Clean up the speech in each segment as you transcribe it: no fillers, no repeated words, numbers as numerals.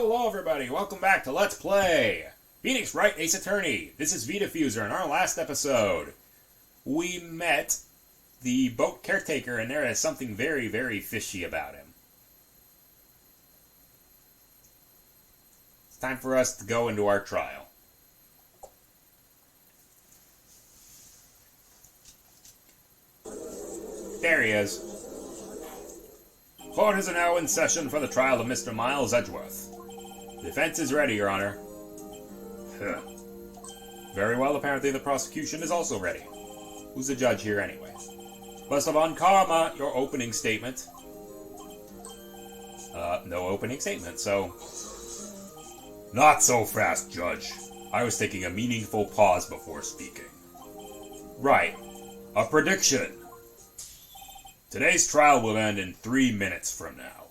Hello everybody, welcome back to Let's Play Phoenix Wright Ace Attorney. This is Vdiffuser. In our last episode, we met the boat caretaker and there is something very, very fishy about him. It's time for us to go into our trial. There he is. Court is now in session for the trial of Mr. Miles Edgeworth. Defense is ready, Your Honor. Huh. Very well, apparently the prosecution is also ready. Who's the judge here anyway? Mr. Von Karma, your opening statement. No opening statement, so... Not so fast, Judge. I was taking a meaningful pause before speaking. Right. A prediction. Today's trial will end in 3 minutes from now.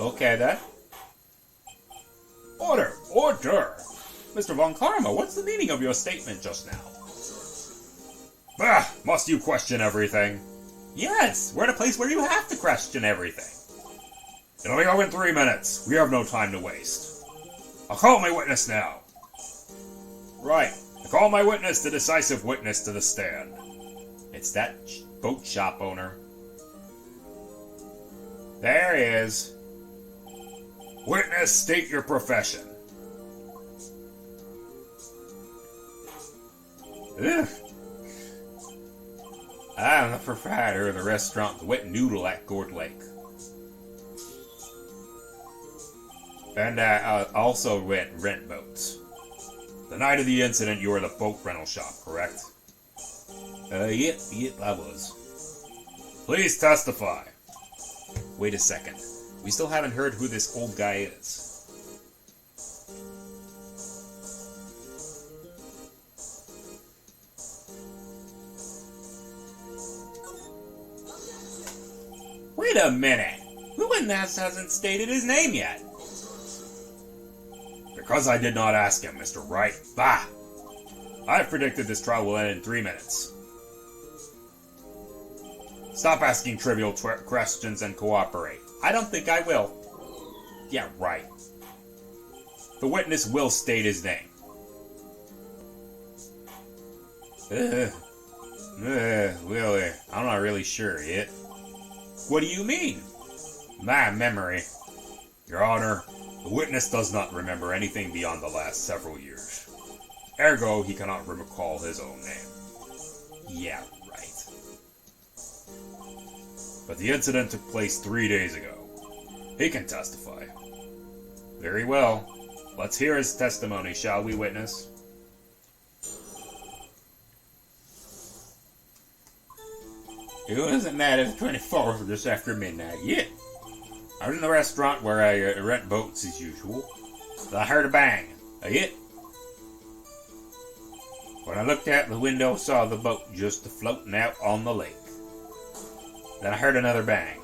Okay, then. Order! Order! Mr. Von Karma, what's the meaning of your statement just now? Bah! Must you question everything? Yes! We're at a place where you have to question everything. It'll be over in 3 minutes. We have no time to waste. I'll call my witness now. Right. I call my witness, the decisive witness, to the stand. It's that boat shop owner. There he is. Witness, state your profession. Ugh. I'm the proprietor of the restaurant The Wet Noodle at Gourd Lake. And I also rent boats. The night of the incident, you were the boat rental shop, correct? Yep, I was. Please testify. Wait a second. We still haven't heard who this old guy is. Wait a minute. Who in this hasn't stated his name yet? Because I did not ask him, Mr. Wright. Bah! I've predicted this trial will end in 3 minutes. Stop asking trivial questions and cooperate. I don't think I will. Yeah, right. The witness will state his name. Really, I'm not really sure yet. What do you mean? My memory. Your Honor, the witness does not remember anything beyond the last several years. Ergo, he cannot recall his own name. Yeah, right. But the incident took place 3 days ago. He can testify. Very well. Let's hear his testimony, shall we, witness? It wasn't night of the 24th, just after midnight yet. I was in the restaurant where I rent boats as usual. So I heard a bang. A hit. When I looked out the window, saw the boat just floating out on the lake. Then I heard another bang.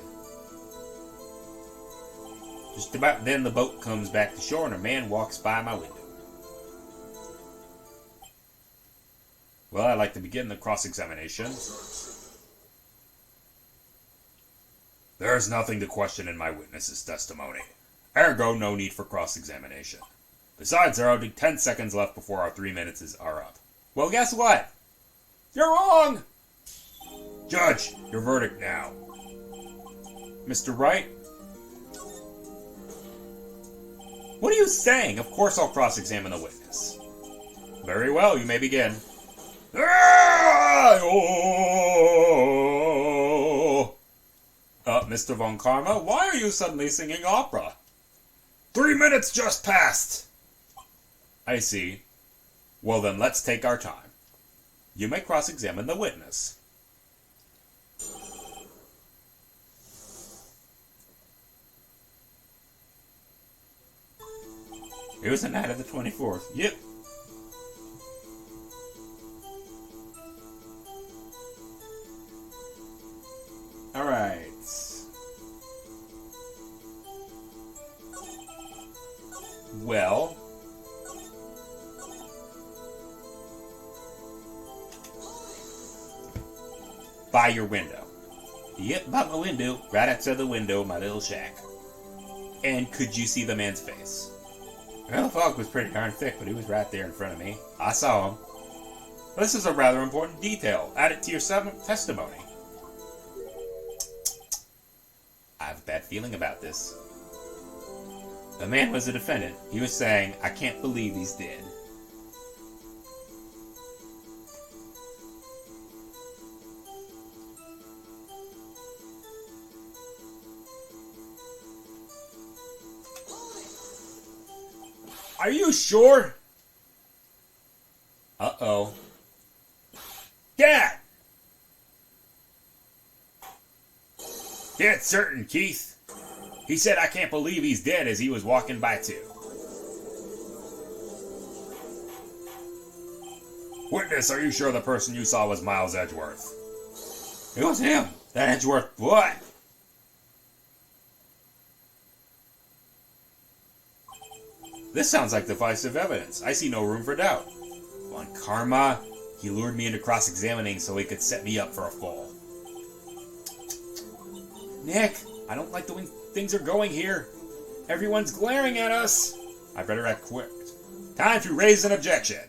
Just about then the boat comes back to shore and a man walks by my window. Well, I'd like to begin the cross-examination. There's nothing to question in my witness's testimony. Ergo, no need for cross-examination. Besides, there are only 10 seconds left before our 3 minutes are up. Well, guess what? You're wrong! Judge, your verdict now. Mr. Wright? What are you saying? Of course I'll cross-examine the witness. Very well, you may begin. Mr. Von Karma, why are you suddenly singing opera? 3 minutes just passed! I see. Well then, let's take our time. You may cross-examine the witness. It was the night of the 24th. Yep. Alright. Well. By your window. Yep, by my window. Right outside the window of my little shack. And could you see the man's face? Well, the fog was pretty darn thick, but he was right there in front of me. I saw him. This is a rather important detail. Add it to your testimony. I have a bad feeling about this. The man was a defendant. He was saying, I can't believe he's dead. Are you sure? Uh-oh. Dad! Dead certain, Keith. He said, I can't believe he's dead as he was walking by too. Witness, are you sure the person you saw was Miles Edgeworth? It was him. That Edgeworth what? This sounds like divisive evidence. I see no room for doubt. On karma, he lured me into cross-examining so he could set me up for a fall. Nick, I don't like the way things are going here. Everyone's glaring at us. I better act quick. Time to raise an objection.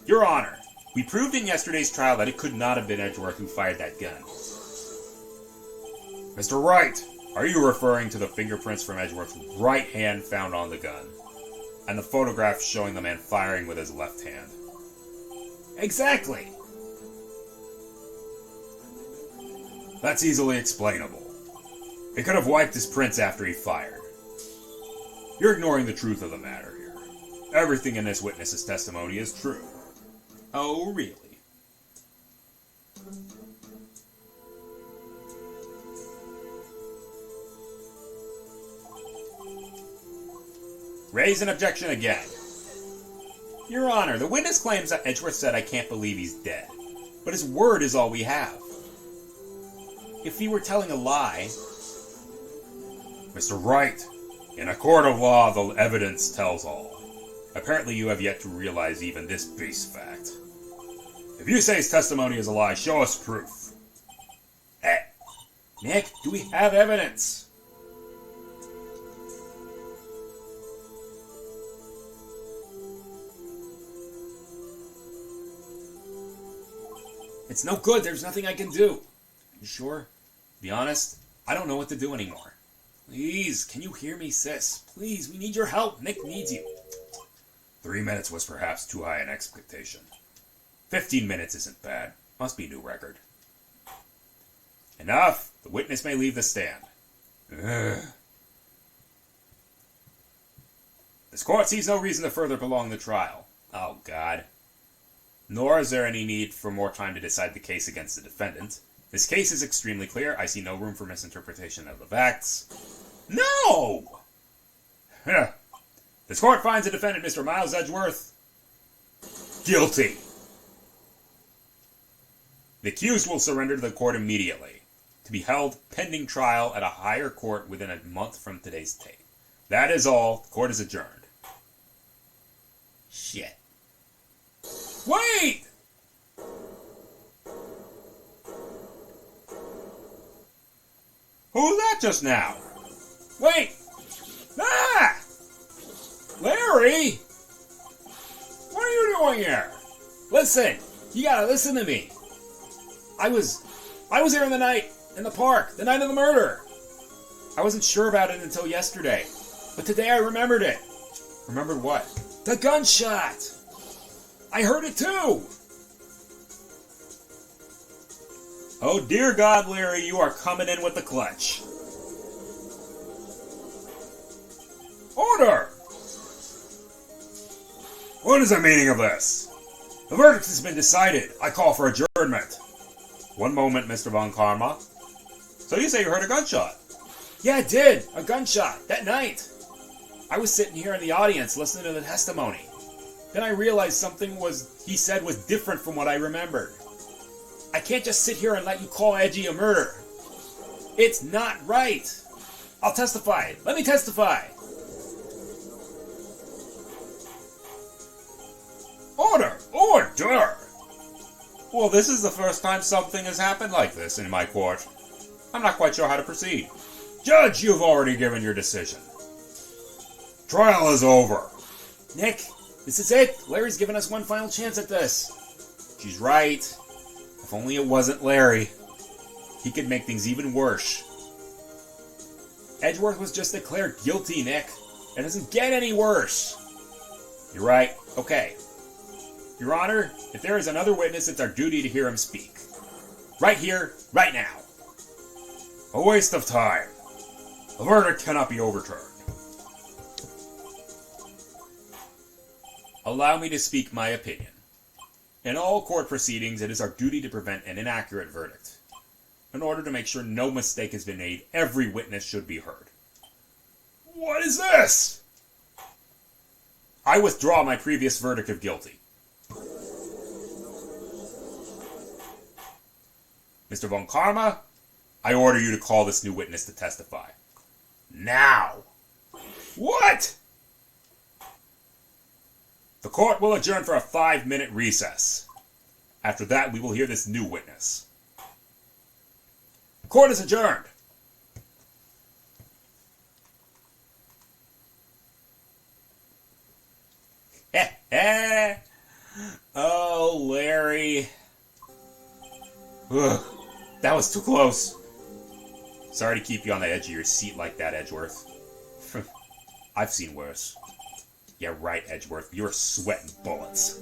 Your Honor, we proved in yesterday's trial that it could not have been Edgeworth who fired that gun. Mr. Wright, are you referring to the fingerprints from Edgeworth's right hand found on the gun, and the photograph showing the man firing with his left hand? Exactly. That's easily explainable. He could have wiped his prints after he fired. You're ignoring the truth of the matter here. Everything in this witness's testimony is true. Oh, really? Raise an objection again. Your Honor, the witness claims that Edgeworth said, I can't believe he's dead. But his word is all we have. If he were telling a lie... Mr. Wright, in a court of law, the evidence tells all. Apparently you have yet to realize even this base fact. If you say his testimony is a lie, show us proof. Nick, do we have evidence? It's no good. There's nothing I can do. You sure? Be honest, I don't know what to do anymore. Please, can you hear me, sis? Please, we need your help. Nick needs you. 3 minutes was perhaps too high an expectation. 15 minutes isn't bad. Must be a new record. Enough. The witness may leave the stand. Ugh. This court sees no reason to further prolong the trial. Oh, God. Nor is there any need for more time to decide the case against the defendant. This case is extremely clear. I see no room for misinterpretation of the facts. No! This court finds the defendant, Mr. Miles Edgeworth, guilty. The accused will surrender to the court immediately, to be held pending trial at a higher court within a month from today's date. That is all. The court is adjourned. Shit. Wait! Who was that just now? Wait! Ah! Larry! What are you doing here? Listen! You gotta listen to me. I was here in the park, the night of the murder. I wasn't sure about it until yesterday. But today I remembered it. Remembered what? The gunshot! I heard it too! Oh dear God, Larry, you are coming in with the clutch. Order! What is the meaning of this? The verdict has been decided. I call for adjournment. One moment, Mr. Von Karma. So you say you heard a gunshot? Yeah, I did. A gunshot. That night. I was sitting here in the audience listening to the testimony. Then I realized something he said was different from what I remembered. I can't just sit here and let you call Edgy a murder. It's not right. I'll testify. Let me testify. Order! Order! Well, this is the first time something has happened like this in my court. I'm not quite sure how to proceed. Judge, you've already given your decision. Trial is over. Nick, this is it. Larry's given us one final chance at this. She's right. If only it wasn't Larry. He could make things even worse. Edgeworth was just declared guilty, Nick. It doesn't get any worse. You're right. Okay. Your Honor, if there is another witness, it's our duty to hear him speak. Right here, right now. A waste of time. The verdict cannot be overturned. Allow me to speak my opinion. In all court proceedings, it is our duty to prevent an inaccurate verdict. In order to make sure no mistake has been made, every witness should be heard. What is this? I withdraw my previous verdict of guilty. Mr. Von Karma, I order you to call this new witness to testify. Now! What? The court will adjourn for a 5-minute recess. After that, we will hear this new witness. Court is adjourned. Oh, Larry. Ugh, that was too close. Sorry to keep you on the edge of your seat like that, Edgeworth. I've seen worse. Yeah, right, Edgeworth. You're sweating bullets.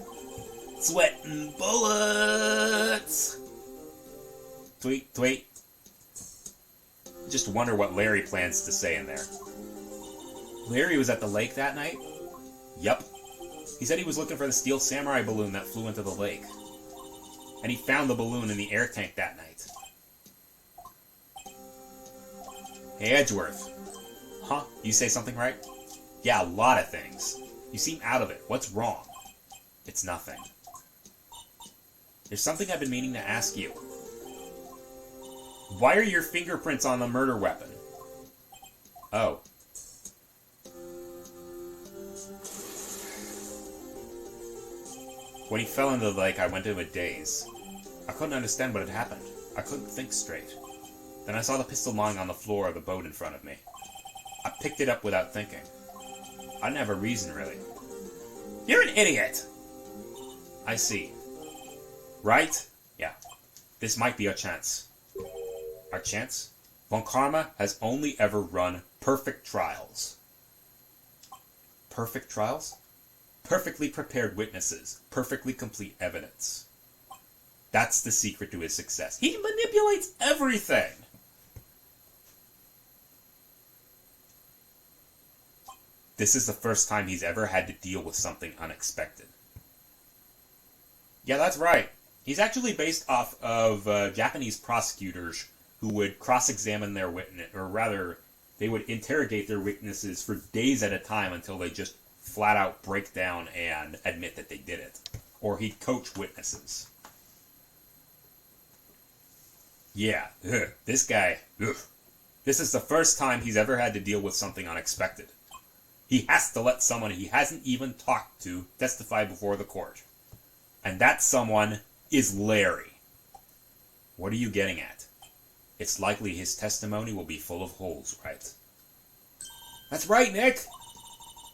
Sweating bullets! Tweet, tweet. Just wonder what Larry plans to say in there. Larry was at the lake that night? Yup. He said he was looking for the steel samurai balloon that flew into the lake. And he found the balloon in the air tank that night. Hey, Edgeworth. Huh? You say something right? Yeah, a lot of things. You seem out of it. What's wrong? It's nothing. There's something I've been meaning to ask you. Why are your fingerprints on the murder weapon? Oh. When he fell into the lake, I went into a daze. I couldn't understand what had happened. I couldn't think straight. Then I saw the pistol lying on the floor of the boat in front of me. I picked it up without thinking. I didn't have a reason, really. You're an idiot! I see. Right? Yeah. This might be our chance. Our chance? Von Karma has only ever run perfect trials. Perfect trials? Perfectly prepared witnesses. Perfectly complete evidence. That's the secret to his success. He manipulates everything! This is the first time he's ever had to deal with something unexpected. Yeah, that's right. He's actually based off of Japanese prosecutors who would cross-examine their witness, or rather, they would interrogate their witnesses for days at a time until they just flat-out break down and admit that they did it. Or he'd coach witnesses. Yeah, this guy, this is the first time he's ever had to deal with something unexpected. He has to let someone he hasn't even talked to testify before the court. And that someone is Larry. What are you getting at? It's likely his testimony will be full of holes, right? That's right, Nick!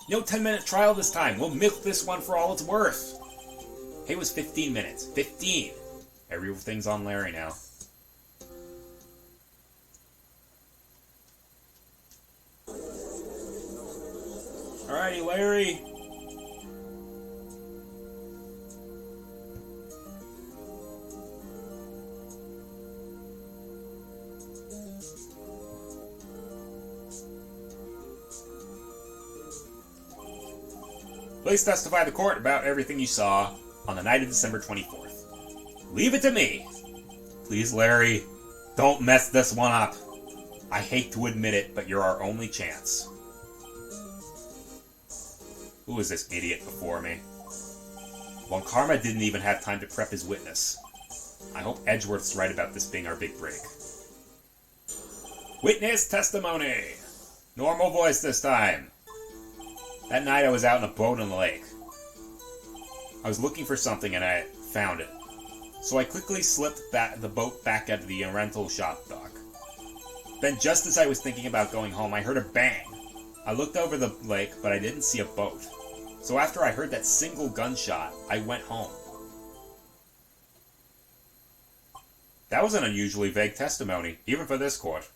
No 10-minute trial this time. We'll milk this one for all it's worth. Hey, it was 15 minutes. 15! Everything's on Larry now. Alrighty, Larry. Please testify to the court about everything you saw on the night of December 24th. Leave it to me. Please, Larry, don't mess this one up. I hate to admit it, but you're our only chance. Who is this idiot before me? Von Karma didn't even have time to prep his witness. I hope Edgeworth's right about this being our big break. Witness testimony! Normal voice this time. That night I was out in a boat on the lake. I was looking for something and I found it. So I quickly slipped the boat back at the rental shop dock. Then just as I was thinking about going home, I heard a bang. I looked over the lake, but I didn't see a boat. So after I heard that single gunshot, I went home. That was an unusually vague testimony, even for this court.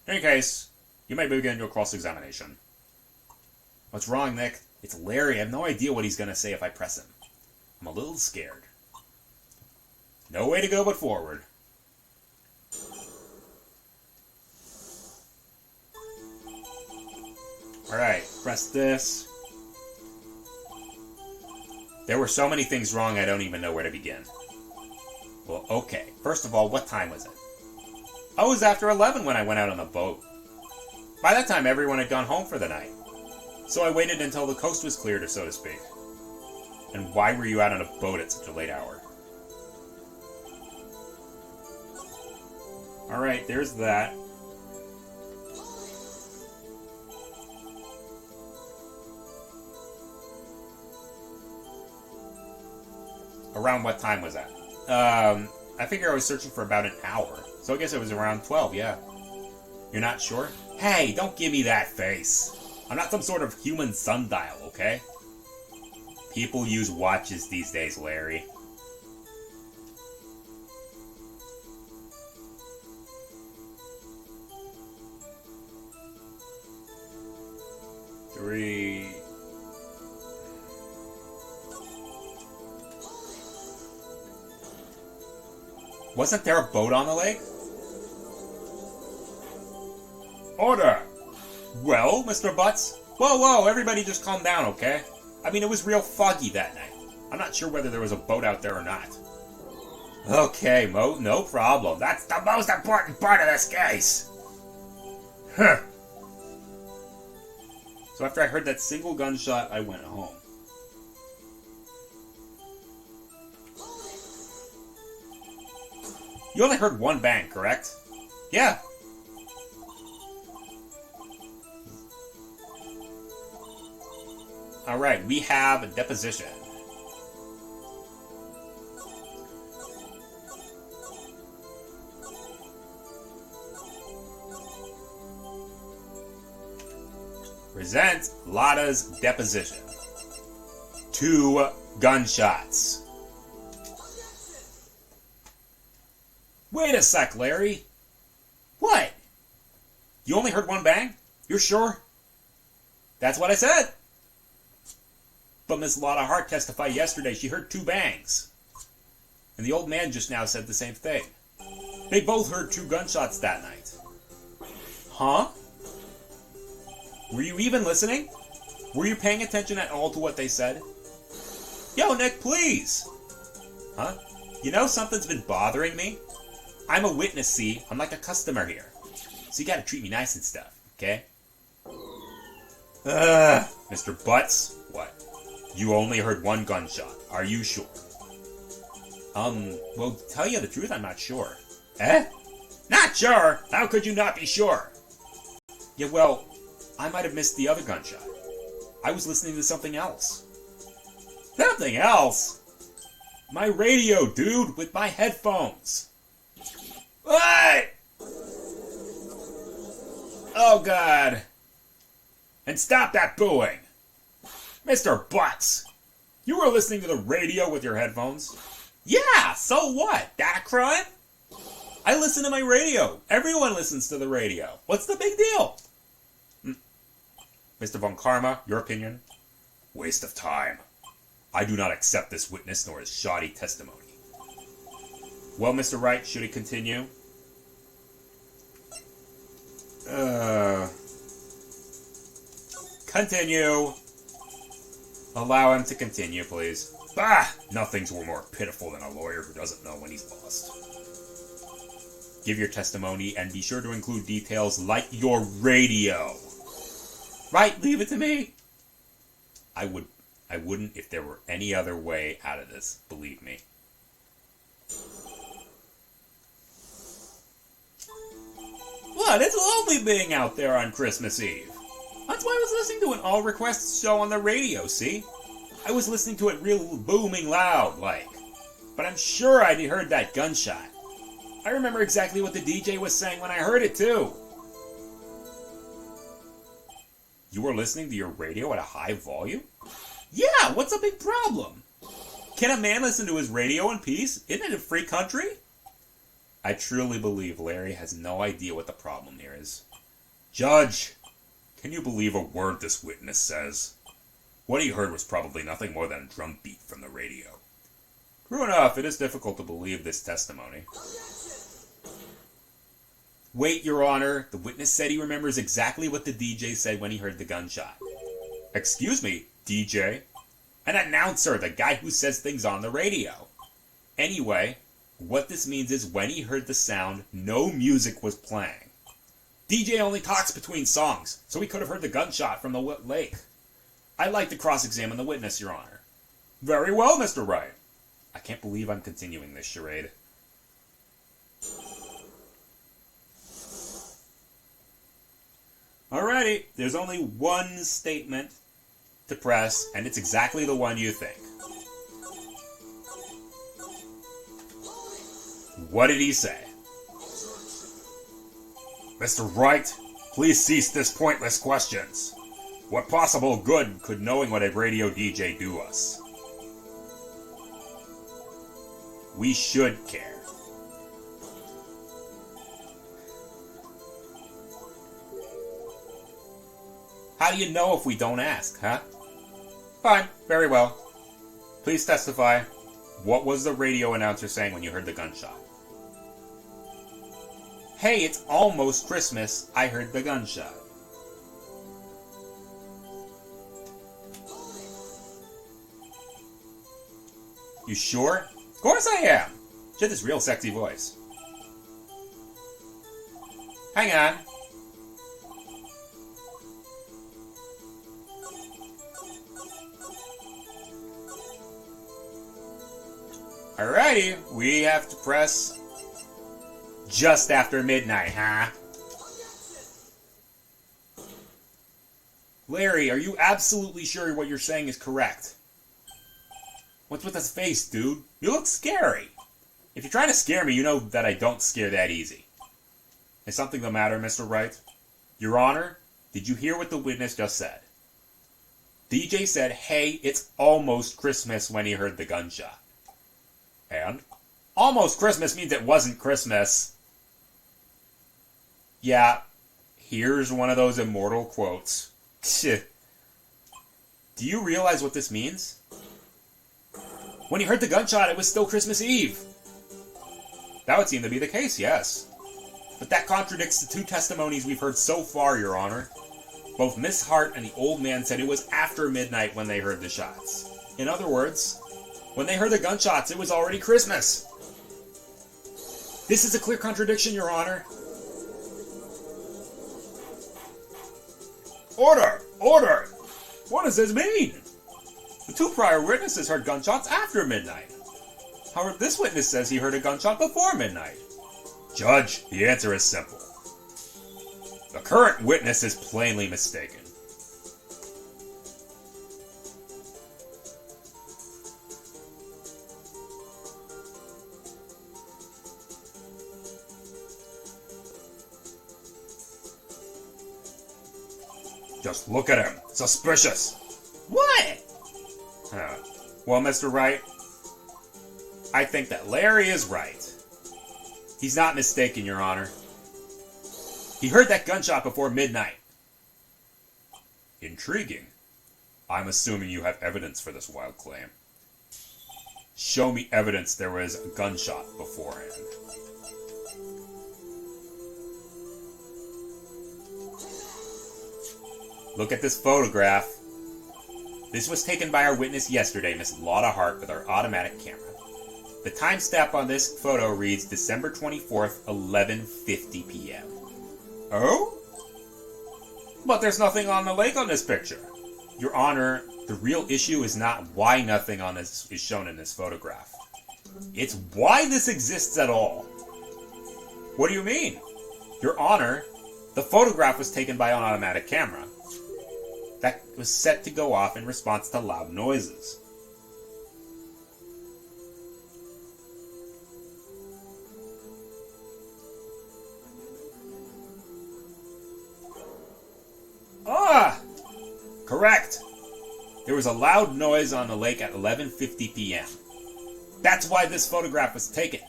In any case, you may begin your cross-examination. What's wrong, Nick? It's Larry. I have no idea what he's going to say if I press him. I'm a little scared. No way to go but forward. Alright, press this. There were so many things wrong I don't even know where to begin. Well, okay. First of all, what time was it? Oh, it was after 11 when I went out on the boat. By that time, everyone had gone home for the night. So I waited until the coast was cleared, so to speak. And why were you out on a boat at such a late hour? Alright, there's that. Around what time was that? I figure I was searching for about an hour. So I guess it was around 12, yeah. You're not sure? Hey, don't give me that face. I'm not some sort of human sundial, okay? People use watches these days, Larry. Three... Wasn't there a boat on the lake? Order! Well, Mr. Butts? Whoa, everybody just calm down, okay? I mean, it was real foggy that night. I'm not sure whether there was a boat out there or not. Okay, Mo, no problem. That's the most important part of this case! Huh. So after I heard that single gunshot, I went home. You only heard one bang, correct? Yeah. Alright, we have a deposition. Present Lada's deposition. 2 gunshots. Wait a sec, Larry. What? You only heard one bang? You're sure? That's what I said. But Miss Lotta Hart testified yesterday she heard 2 bangs. And the old man just now said the same thing. They both heard 2 gunshots that night. Huh? Were you even listening? Were you paying attention at all to what they said? Yo, Nick, please! Huh? You know something's been bothering me? I'm a witness, see? I'm like a customer here. So you gotta treat me nice and stuff, okay? Mr. Butts? What? You only heard 1 gunshot. Are you sure? Well, to tell you the truth, I'm not sure. Eh? Not sure? How could you not be sure? Yeah, well, I might have missed the other gunshot. I was listening to something else. Something else? My radio, dude, with my headphones. What? Oh, God. And stop that booing. Mr. Butts, you were listening to the radio with your headphones? Yeah, so what? That a crime? I listen to my radio. Everyone listens to the radio. What's the big deal? Mr. Von Karma, your opinion? Waste of time. I do not accept this witness nor his shoddy testimony. Well, Mr. Wright, should he continue? Continue. Allow him to continue, please. Bah! Nothing's more pitiful than a lawyer who doesn't know when he's lost. Give your testimony and be sure to include details like your radio. Right, leave it to me. I wouldn't if there were any other way out of this, believe me. What? It's lonely being out there on Christmas Eve. That's why I was listening to an all-requests show on the radio, see? I was listening to it real booming loud, like. But I'm sure I heard that gunshot. I remember exactly what the DJ was saying when I heard it, too. You were listening to your radio at a high volume? Yeah, what's a big problem? Can a man listen to his radio in peace? Isn't it a free country? I truly believe Larry has no idea what the problem here is. Judge, can you believe a word this witness says? What he heard was probably nothing more than a drum beat from the radio. True enough, it is difficult to believe this testimony. Wait, Your Honor. The witness said he remembers exactly what the DJ said when he heard the gunshot. Excuse me, DJ? An announcer, the guy who says things on the radio. Anyway, what this means is when he heard the sound, no music was playing. DJ only talks between songs, so he could have heard the gunshot from the lake. I'd like to cross-examine the witness, Your Honor. Very well, Mr. Wright. I can't believe I'm continuing this charade. Alrighty, there's only one statement to press, and it's exactly the one you think. What did he say? Mr. Wright, please cease this pointless questions. What possible good could knowing what a radio DJ do us? We should care. How do you know if we don't ask, huh? Fine, very well. Please testify. What was the radio announcer saying when you heard the gunshot? Hey, it's almost Christmas. I heard the gunshot. You sure? Of course I am. She had this real sexy voice. Hang on. Alrighty, we have to press just after midnight, huh? Larry, are you absolutely sure what you're saying is correct? What's with this face, dude? You look scary. If you're trying to scare me, you know that I don't scare that easy. Is something the matter, Mr. Wright? Your Honor, did you hear what the witness just said? DJ said, hey, it's almost Christmas when he heard the gunshot. And? Almost Christmas means it wasn't Christmas. Yeah, here's one of those immortal quotes. Do you realize what this means? When he heard the gunshot, it was still Christmas Eve. That would seem to be the case, yes. But that contradicts the two testimonies we've heard so far, Your Honor. Both Miss Hart and the old man said it was after midnight when they heard the shots. In other words, when they heard the gunshots, it was already Christmas. This is a clear contradiction, Your Honor. Order! Order! What does this mean? The two prior witnesses heard gunshots after midnight. However, this witness says he heard a gunshot before midnight. Judge, the answer is simple. The current witness is plainly mistaken. Just look at him. Suspicious. What? Well, Mr. Wright, I think that Larry is right. He's not mistaken, Your Honor. He heard that gunshot before midnight. Intriguing. I'm assuming you have evidence for this wild claim. Show me evidence there was a gunshot beforehand. Look at this photograph. This was taken by our witness yesterday, Miss Lotta Hart, with our automatic camera. The timestamp on this photo reads December 24th, 11:50 p.m. Oh? But there's nothing on the lake on this picture. Your Honor, the real issue is not why nothing on this is shown in this photograph. It's why this exists at all. What do you mean? Your Honor, the photograph was taken by an automatic camera that was set to go off in response to loud noises. Correct. There was a loud noise on the lake at 11:50 p.m. That's why this photograph was taken.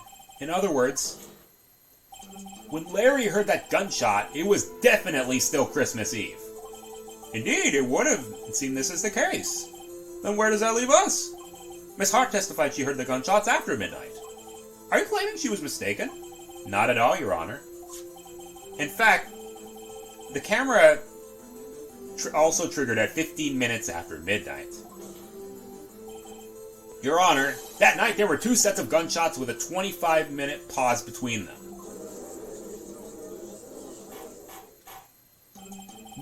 In other words, when Larry heard that gunshot, it was definitely still Christmas Eve. Indeed, it would have seemed this is the case. Then where does that leave us? Miss Hart testified she heard the gunshots after midnight. Are you claiming she was mistaken? Not at all, Your Honor. In fact, the camera also triggered at 15 minutes after midnight. Your Honor, that night there were 2 sets of gunshots with a 25-minute pause between them.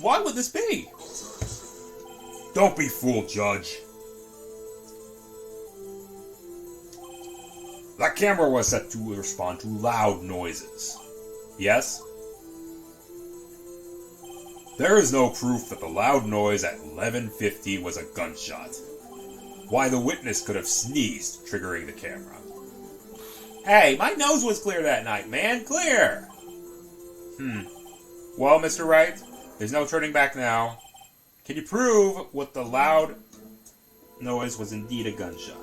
Why would this be? Don't be fooled, Judge. That camera was set to respond to loud noises. Yes? There is no proof that the loud noise at 11:50 was a gunshot. Why the witness could have sneezed, triggering the camera. Hey, my nose was clear that night, man. Clear! Well, Mr. Wright, there's no turning back now. Can you prove what the loud noise was indeed a gunshot?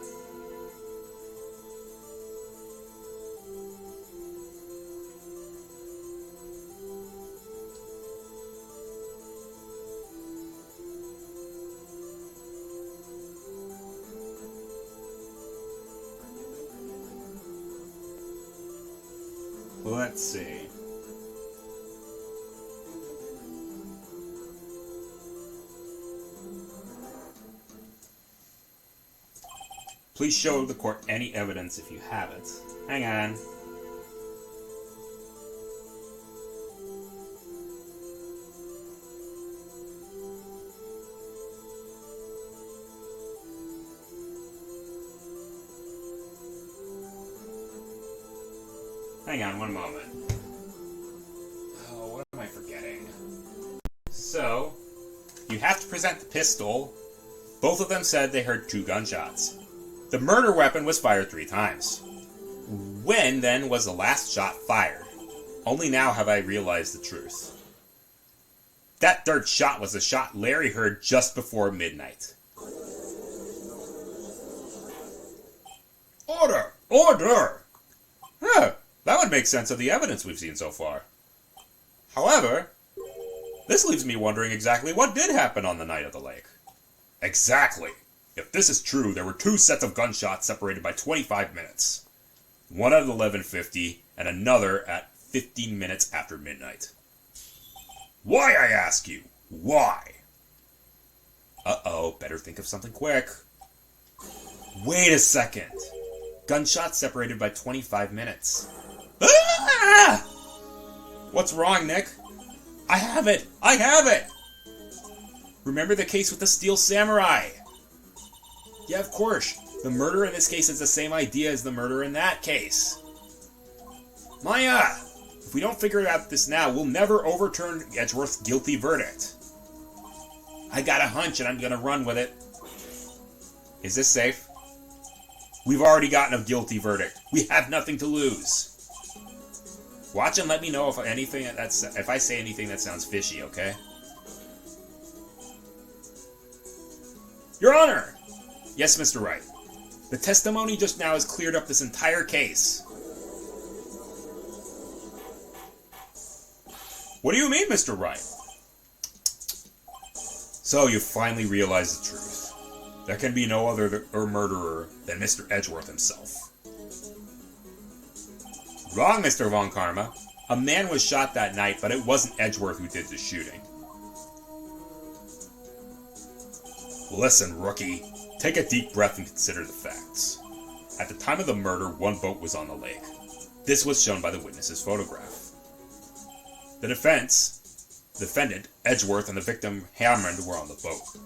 Let's see. Please show the court any evidence if you have it. Hang on. Hang on one moment. Oh, what am I forgetting? So, you have to present the pistol. Both of them said they heard 2 gunshots. The murder weapon was fired 3 times. When, then, was the last shot fired? Only now have I realized the truth. That 3rd shot was the shot Larry heard just before midnight. Order! Order! Huh. That would make sense of the evidence we've seen so far. However, this leaves me wondering exactly what did happen on the night of the lake. Exactly. If this is true, there were 2 sets of gunshots separated by 25 minutes. One at 11:50 and another at 15 minutes after midnight. Why, I ask you? Why? Uh-oh, better think of something quick. Wait a second. Gunshots separated by 25 minutes. Ah! What's wrong, Nick? I have it! I have it! Remember the case with the Steel Samurai? Yeah, of course. The murder in this case is the same idea as the murder in that case. Maya! If we don't figure out this now, we'll never overturn Edgeworth's guilty verdict. I got a hunch and I'm gonna run with it. Is this safe? We've already gotten a guilty verdict. We have nothing to lose. Watch and let me know if I say anything that sounds fishy, okay? Your Honor! Yes, Mr. Wright. The testimony just now has cleared up this entire case. What do you mean, Mr. Wright? So you finally realized the truth. There can be no other murderer than Mr. Edgeworth himself. Wrong, Mr. Von Karma. A man was shot that night, but it wasn't Edgeworth who did the shooting. Listen, rookie. Take a deep breath and consider the facts. At the time of the murder, 1 boat was on the lake. This was shown by the witness's photograph. The defendant, Edgeworth, and the victim, Hammond, were on the boat.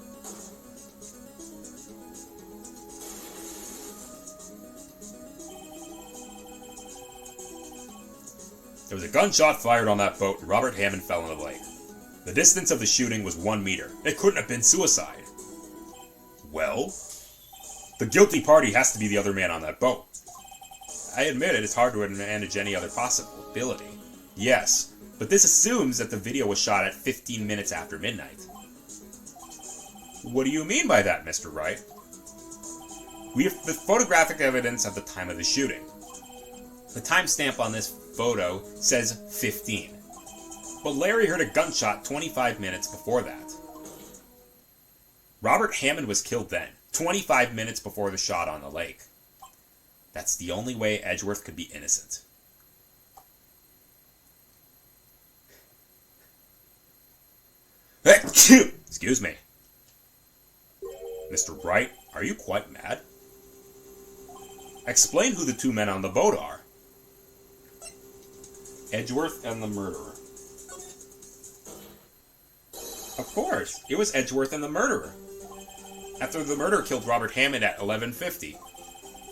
There was a gunshot fired on that boat and Robert Hammond fell in the lake. The distance of the shooting was 1 meter. It couldn't have been suicide. Well, the guilty party has to be the other man on that boat. I admit it's hard to manage any other possibility. Yes, but this assumes that the video was shot at 15 minutes after midnight. What do you mean by that, Mr. Wright? We have the photographic evidence of the time of the shooting. The timestamp on this photo says 15. But Larry heard a gunshot 25 minutes before that. Robert Hammond was killed then, 25 minutes before the shot on the lake. That's the only way Edgeworth could be innocent. Excuse me. Mr. Wright, are you quite mad? Explain who the two men on the boat are. Edgeworth and the murderer. Of course, it was Edgeworth and the murderer. After the murderer killed Robert Hammond at 11:50,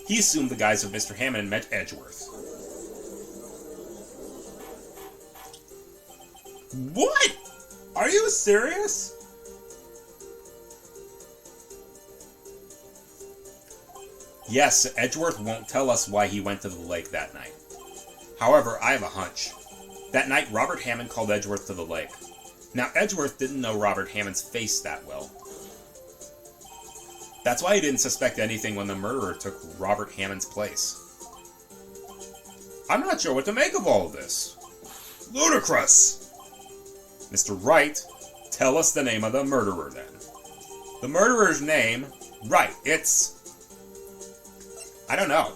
he assumed the guise of Mr. Hammond meant Edgeworth. What? Are you serious? Yes, Edgeworth won't tell us why he went to the lake that night. However, I have a hunch. That night, Robert Hammond called Edgeworth to the lake. Now, Edgeworth didn't know Robert Hammond's face that well. That's why he didn't suspect anything when the murderer took Robert Hammond's place. I'm not sure what to make of all of this. Ludicrous! Mr. Wright, tell us the name of the murderer then. The murderer's name? Right, it's... I don't know.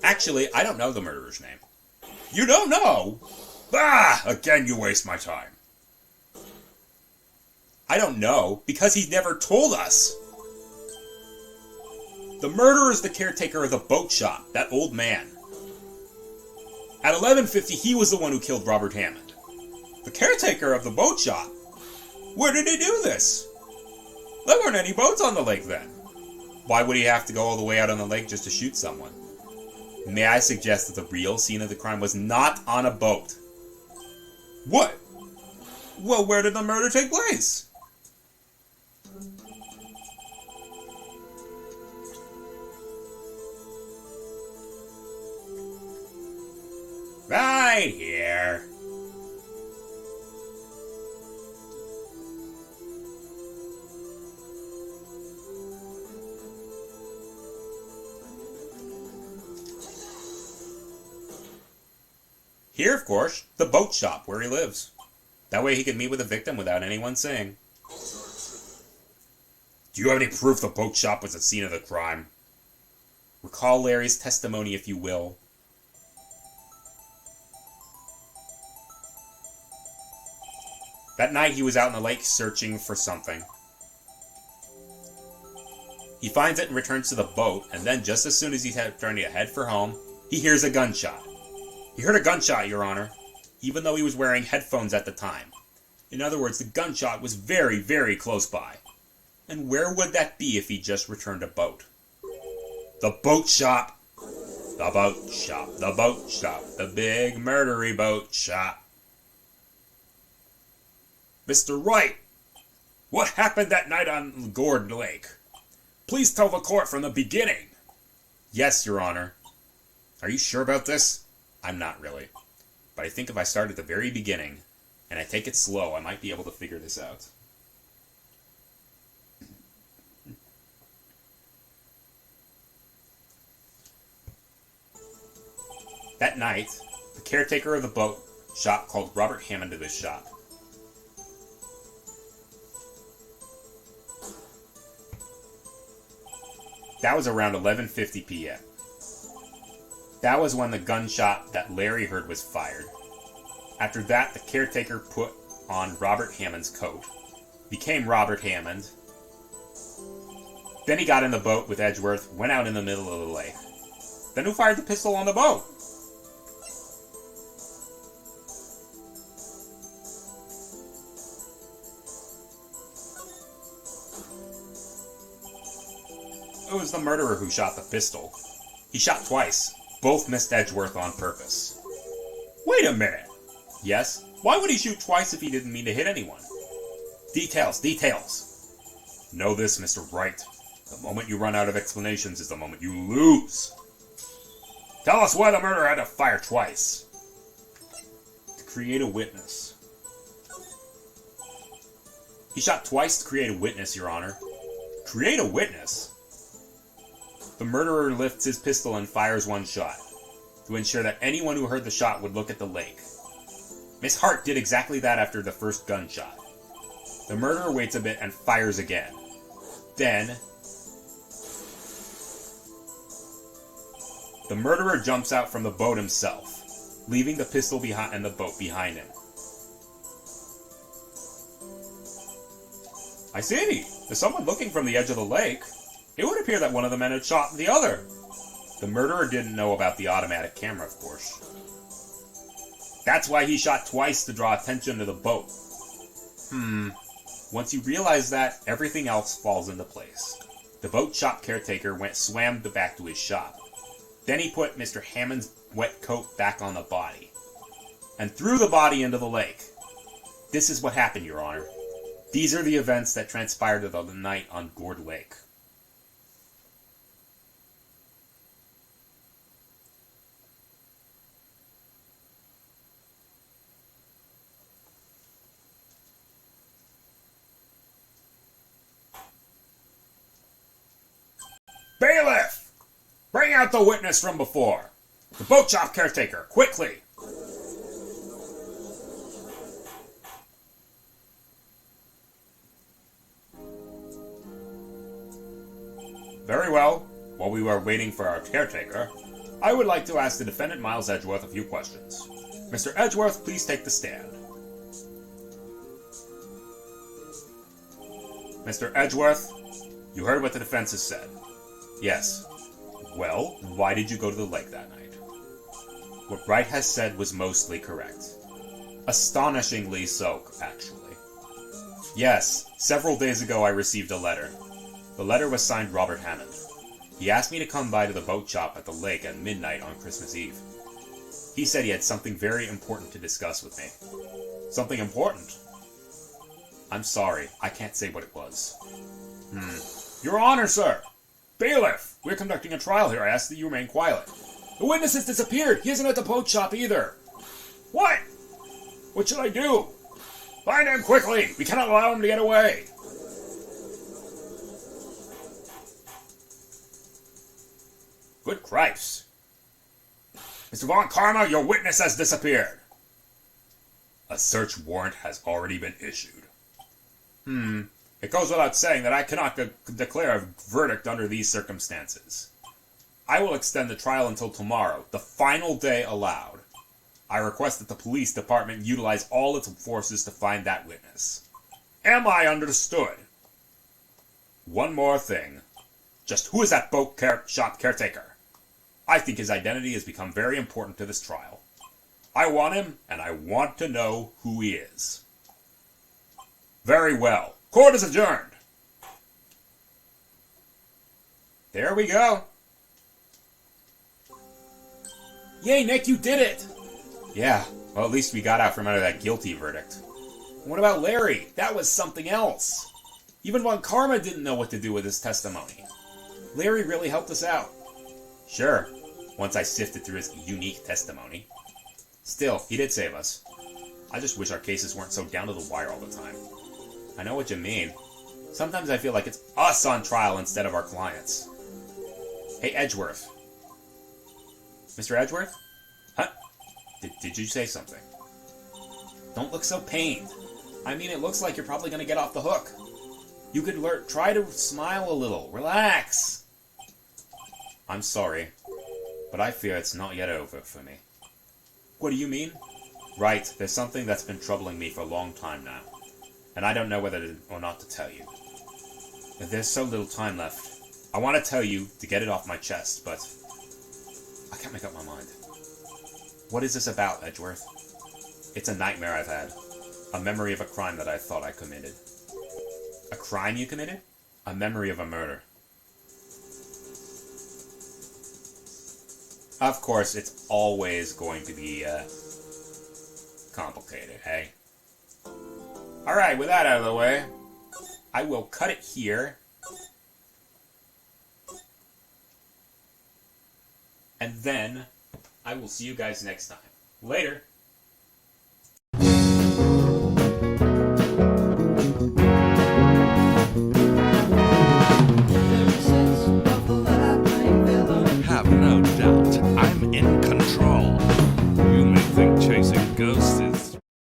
Actually, I don't know the murderer's name. You don't know? Bah! Again, you waste my time. I don't know, because he's never told us. The murderer is the caretaker of the boat shop, that old man. At 11:50, he was the one who killed Robert Hammond. The caretaker of the boat shop? Where did he do this? There weren't any boats on the lake then. Why would he have to go all the way out on the lake just to shoot someone? May I suggest that the real scene of the crime was not on a boat? What? Well, where did the murder take place? Right here. Here, of course, the boat shop where he lives. That way he can meet with the victim without anyone seeing. Do you have any proof the boat shop was the scene of the crime? Recall Larry's testimony, if you will. That night he was out in the lake searching for something. He finds it and returns to the boat, and then just as soon as he's turning to head for home, he hears a gunshot. He heard a gunshot, Your Honor, even though he was wearing headphones at the time. In other words, the gunshot was very, very close by. And where would that be if he just returned a boat? The boat shop. The boat shop. The boat shop. The big murdery boat shop. Mr. Wright, what happened that night on Gordon Lake? Please tell the court from the beginning. Yes, Your Honor. Are you sure about this? I'm not really. But I think if I start at the very beginning, and I take it slow, I might be able to figure this out. That night, the caretaker of the boat shop called Robert Hammond to his shop. That was around 11:50 p.m. That was when the gunshot that Larry heard was fired. After that, the caretaker put on Robert Hammond's coat, became Robert Hammond. Then he got in the boat with Edgeworth, went out in the middle of the lake. Then who fired the pistol on the boat? It was the murderer who shot the pistol. He shot twice. Both missed Edgeworth on purpose. Wait a minute. Yes? Why would he shoot twice if he didn't mean to hit anyone? Details, details. Know this, Mr. Wright. The moment you run out of explanations is the moment you lose. Tell us why the murderer had to fire twice. To create a witness. He shot twice to create a witness, Your Honor. Create a witness? The murderer lifts his pistol and fires one shot, to ensure that anyone who heard the shot would look at the lake. Miss Hart did exactly that after the first gunshot. The murderer waits a bit and fires again. Then, the murderer jumps out from the boat himself, leaving the pistol behind and the boat behind him. I see. There's someone looking from the edge of the lake. It would appear that one of the men had shot the other. The murderer didn't know about the automatic camera, of course. That's why he shot twice, to draw attention to the boat. Once you realize that, everything else falls into place. The boat shop caretaker swam back to his shop. Then he put Mr. Hammond's wet coat back on the body, and threw the body into the lake. This is what happened, Your Honor. These are the events that transpired the night on Gourd Lake. Bailiff! Bring out the witness from before. The boat shop caretaker, quickly! Very well. While we were waiting for our caretaker, I would like to ask the defendant Miles Edgeworth a few questions. Mr. Edgeworth, please take the stand. Mr. Edgeworth, you heard what the defense has said. Yes. Well, why did you go to the lake that night? What Wright has said was mostly correct. Astonishingly so, actually. Yes, several days ago I received a letter. The letter was signed Robert Hammond. He asked me to come by to the boat shop at the lake at midnight on Christmas Eve. He said he had something very important to discuss with me. Something important? I'm sorry, I can't say what it was. Your Honor, sir! Bailiff! We're conducting a trial here. I ask that you remain quiet. The witness has disappeared. He isn't at the boat shop either. What? What should I do? Find him quickly! We cannot allow him to get away! Good Christ. Mr. Von Karma, your witness has disappeared. A search warrant has already been issued. It goes without saying that I cannot declare a verdict under these circumstances. I will extend the trial until tomorrow, the final day allowed. I request that the police department utilize all its forces to find that witness. Am I understood? One more thing. Just who is that boat shop caretaker? I think his identity has become very important to this trial. I want him, and I want to know who he is. Very well. Court is adjourned. There we go. Yay, Nick, you did it! Yeah, well, at least we got out from under that guilty verdict. What about Larry? That was something else. Even Von Karma didn't know what to do with his testimony. Larry really helped us out. Sure, once I sifted through his unique testimony. Still, he did save us. I just wish our cases weren't so down to the wire all the time. I know what you mean. Sometimes I feel like it's us on trial instead of our clients. Hey, Edgeworth. Mr. Edgeworth? Huh? Did you say something? Don't look so pained. I mean, it looks like you're probably going to get off the hook. You could try to smile a little. Relax. I'm sorry, but I fear it's not yet over for me. What do you mean? Right, there's something that's been troubling me for a long time now, and I don't know whether or not to tell you. There's so little time left. I want to tell you to get it off my chest, but I can't make up my mind. What is this about, Edgeworth? It's a nightmare I've had. A memory of a crime that I thought I committed. A crime you committed? A memory of a murder. Of course, it's always going to be, complicated, hey? Alright, with that out of the way, I will cut it here. And then I will see you guys next time. Later.